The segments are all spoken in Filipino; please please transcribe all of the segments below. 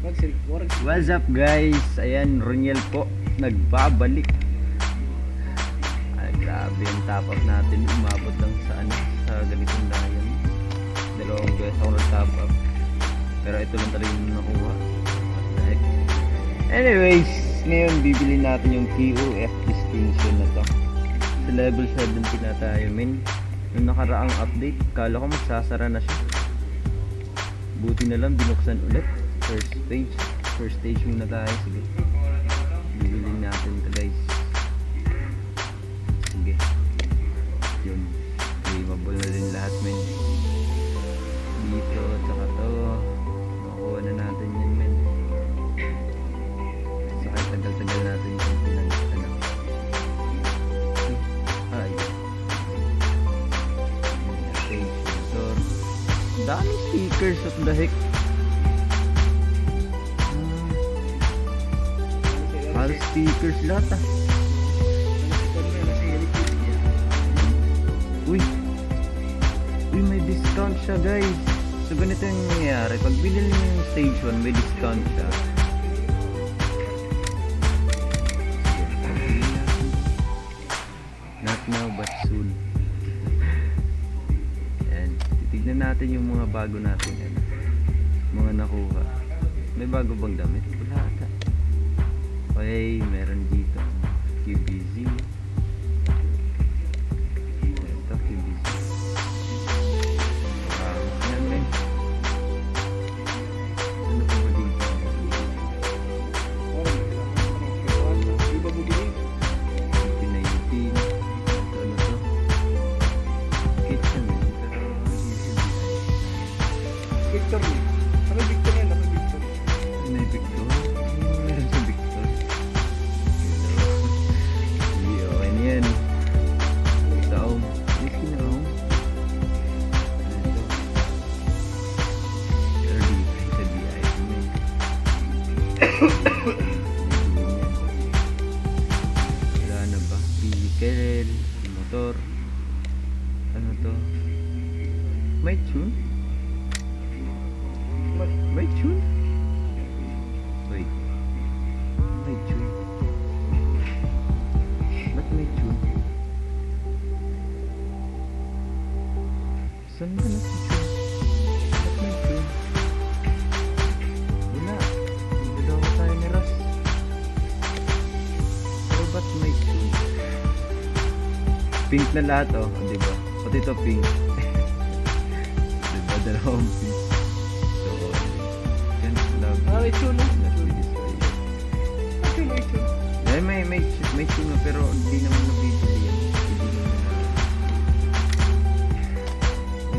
What's up guys? Ayan, Roniel po nagbabalik. Ay, grabe yung top up natin. Umabot lang sa ganitong dayan. Dalawang beses ako nag-top up. Pero ito lang talaga yung nakuha. Anyways, ngayon bibili natin yung QF distinction na to. Sa level 70 na tayo, men. Yung nakaraang update, kala ko magsasara na siya. Buti na lang binuksan ulit. First stage muna tayo. Sige, bibilin natin ito guys. Sige, yun, claimable na rin lahat, men. Dito, tsaka to makuha na natin yan, men. Saka tagal-tagal natin yung pinag-ano. Stage motor, daming stickers, what the heck. Stickers lahat Uy, may discount siya guys. So ganito yung nangyayari. Pag binili nyo yung station, may discount siya. Not now but soon. Ayan, titignan natin yung mga bago natin yan. Mga nakuha. May bago bang damit? Wala ata. Okay, meron dito QBZ. Ito QBZ. Yan men. Ano pa ba dito? 2019. Ano to? Kitchen men. Pero Victor ni. Ano Victor yan? Ano Victor? May Victor? Meron sa Victor. Wala na ba? Vehicle, motor. Ano to? May tune? May tune? Wait. May tune? Ba't may tune? Saan ba na si tune? Ba't may tune? Wala. Bilaw ko tayo ni Ras. Pero ba't may tune? Pink na lahat oh, diba? Pati ito pink. Diba? Dalawang pink. So, ganun lang. May tune no? May tune no, pero hindi naman nabibili yan. Hindi naman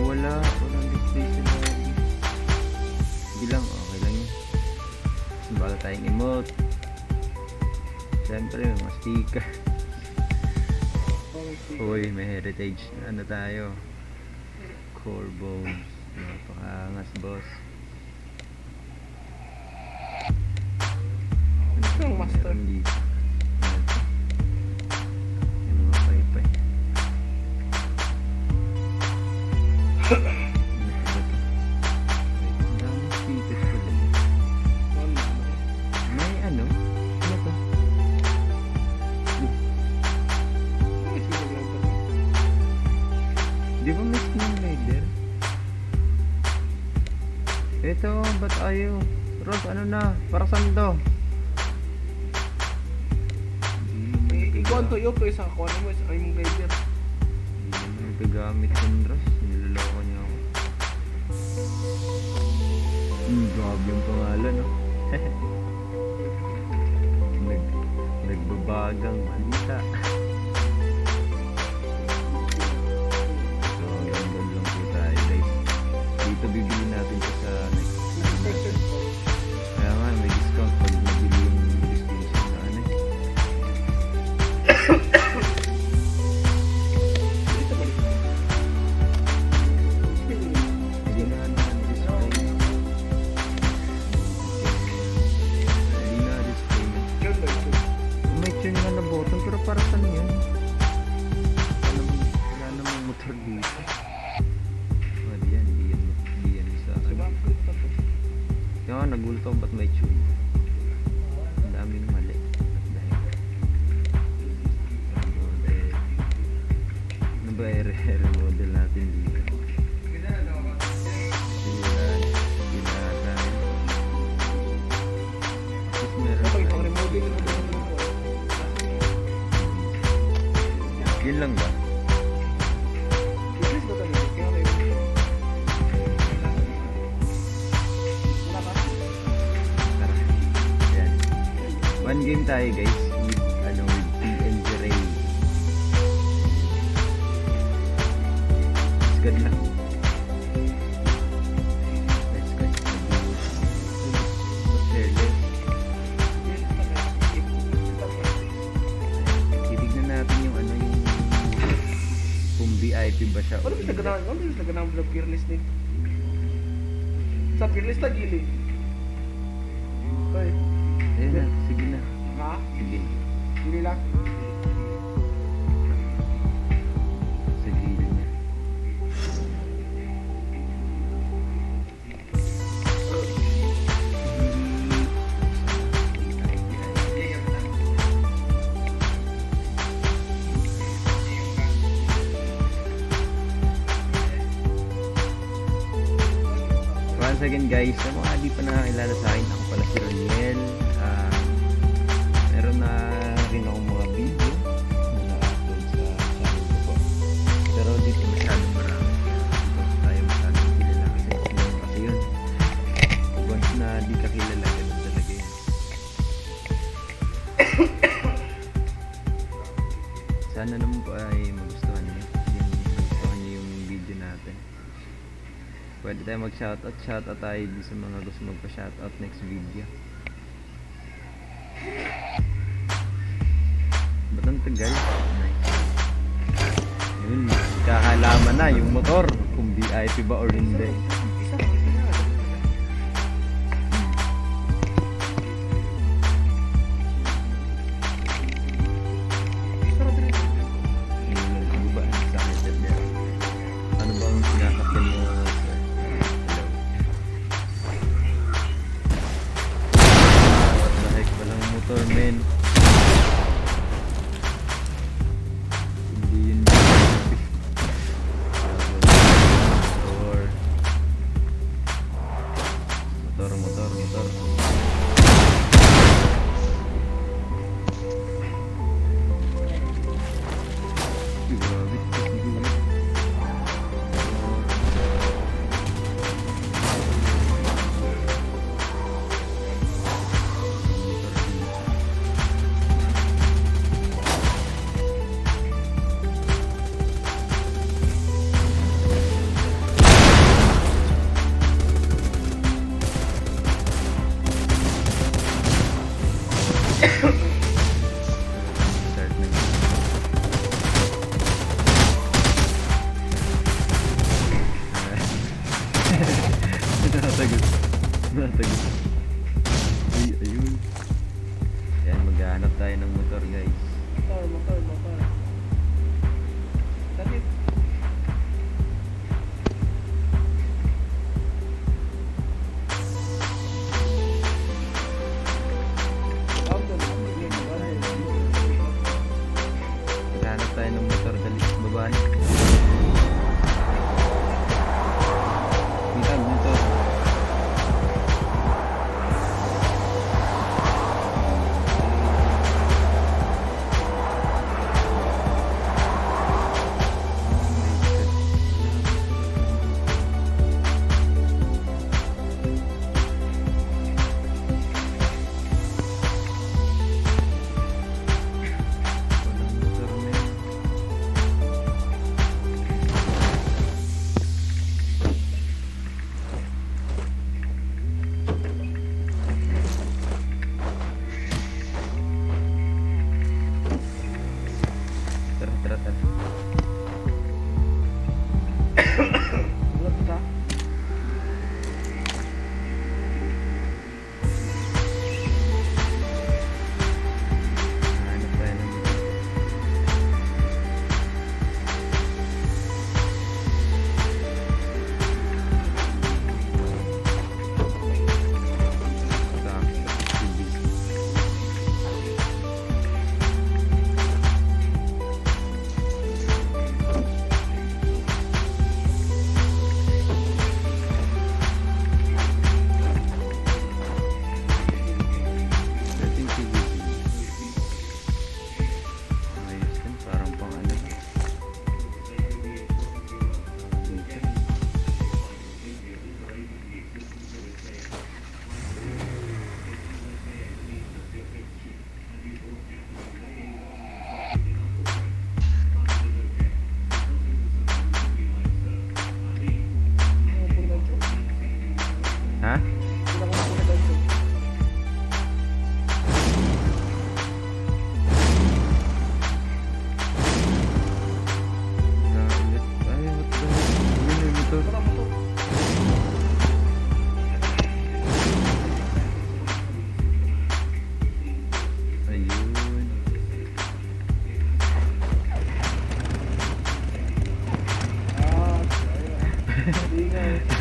walang display sila. Hindi lang, okay lang yun. Baka tayong emote. Siyempre, may mga sticker. Uy, may heritage. Ano tayo? Core bones. Napakaangas, boss. Ito yung master. Meron dito. Yung mga paypay. Ang daming stickers pa din. May ano? Ano to? Di ba may skin rider? Ito, ba't ayaw? Rob, ano na? Para saan to? Ikaw ang tuyo to isang kuha mo isang yung rider. Hindi naman nagagamit yung Ross. Niloloko niya ako. Grabe yung pangalan, no? Nagbabagang balita. So, hanggang lang po tayo, guys. Dito bibili natin ito sa next. Kaya nga, may discount pag nabili yung distinction sa ano. Hindi na display. Hindi na display. May tune nga na button, pero para saan to, ba't may tune? Ang daming mali. Remodel. Ano ba i-remodel natin dito? Silan. Binatan. Tapos meron Ito, tayo. ipang-remodel mo din. Yun lang ba? Bilis ba talaga? Kaya may wala ka? Tara. Yan. One game tayo guys with with PNG Ray. It's good lang. Let's go. Fearless. Titignan natin yung yung kung VIP ba siya o Ano hindi. bisa ganang vlog Fearless din? Sa Fearless na gili. Oy, Ayun na, sige na. ha? Sige. Gili lang. Sa gilid niya. Once again guys, sa mga di pa nakakilala sa akin, ako pala si Roniel. Meron na rin akong mga video na na-upload sa channel ko po. Pero di ko masyadong marami. Hindi tayo masyadong kilala kasi ganun kasi yun. Once na di ka kilala, ganun talaga yun. Sana naman po ay magustuhan niyo. Magustuhan niyo yung video natin. Pwede tayo mag-shoutout tayo din sa mga gusto magpa-shoutout next video. Ba't ang tagal? Nice. Yun, kakalaman na yung motor kung VIP ba or hindi. Isa na. Sarap rin. Yung ba? Sa akin din. Ano bang sinasakyan mo, sir? Hello. What the heck? Walang motor, men. Hindi yun. Motor. Motor. Grabe, siguro. Start na yun. Natagot. Ay, ayun. Yan, maghahanap tayo ng motor guys. Motor. Dali. Maghahanap tayo ng motor dali. Babaan. Motor.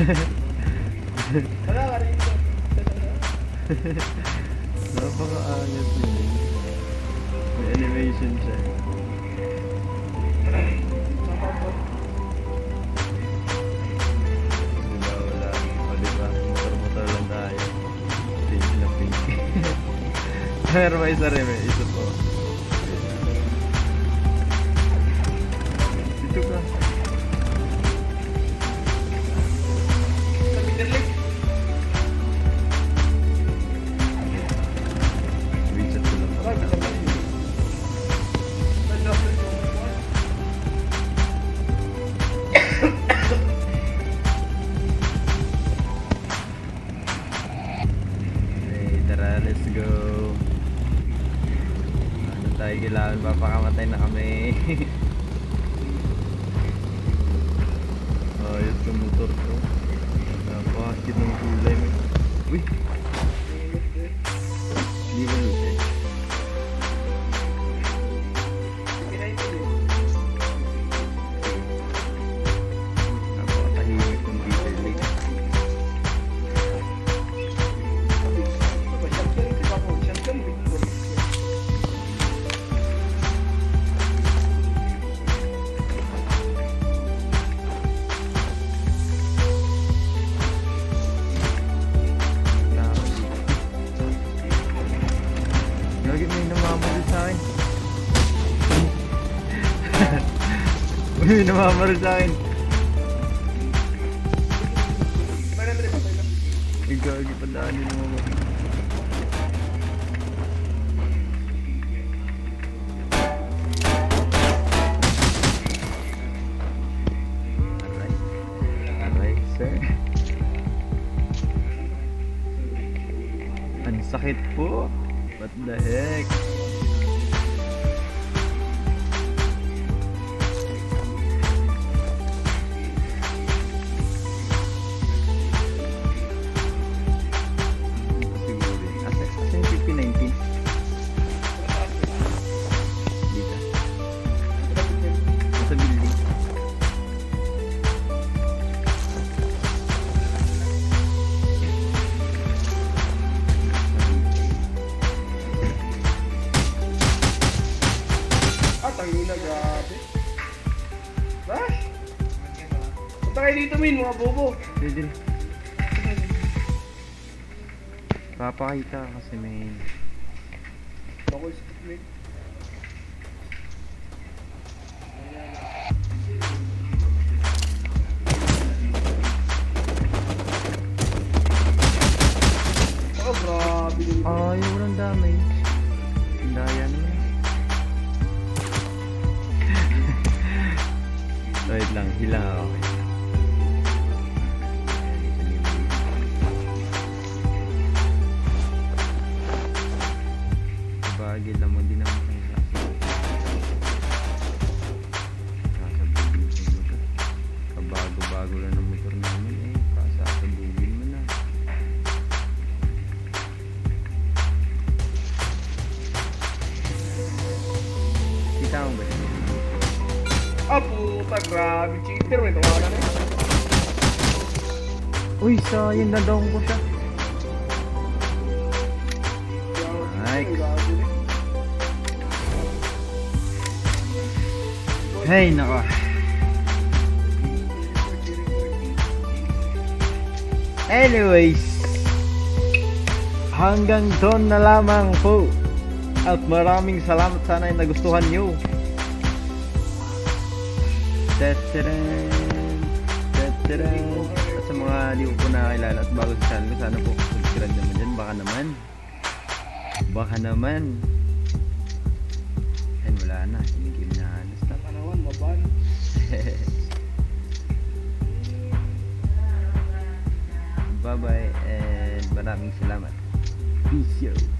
Wala ka rin ito. Napaka-angas yun. May animation siya. Diba, wala. O diba, motor-motor lang tayo. Pink na pink. Pero may isa rin, may isa po. Dito ka. Sa Peter Lake. Wichat ko lang. Ay, basta ba yun? Nag-drop na yung one. Hey, tara, let's go. Ano tayo kailangan? Papakamatay na kami. Ayos ng motor ko. Napakakit ng kulay mo. Uy! Hindi ba lutin? Napakatahimik ng Peter Lake. Lagi may namamaril sa akin. May namamaril sa akin. Igagi pa daan yung mga mga. Alright. Alright, sir. Ang sakit po. What the heck? Siguro. Asa yung 5019? Dito. Nasa building. Tangina, grabe. Bash! Punta kayo dito, Min, mga bobo. Sige. Papakita kasi may Ako is Min. Oh, grabe din. ay, walang damage. Daya naman. Wait lang, hilang ako. Bagay lang mo din naman kayo sa kasabugin sa motor. Kabago-bago lang ng motor namin eh. Kasasabugin mo na. Kita mo ba siya? Ah, puta, grabe. Cheater, may tawagan na. Uy, sayang nadawang ko siya. Nice. Hey, nako. Anyways, hanggang doon na lamang po. At maraming salamat, sana ay nagustuhan nyo. Tataran, tataran. At sa mga di ko po nakakilala at bago sa channel ko, sana po subscribe naman dyan. Baka naman. And wala na, hinigil na halos na. Panawan, maban. Bye bye and maraming salamat. Peace out.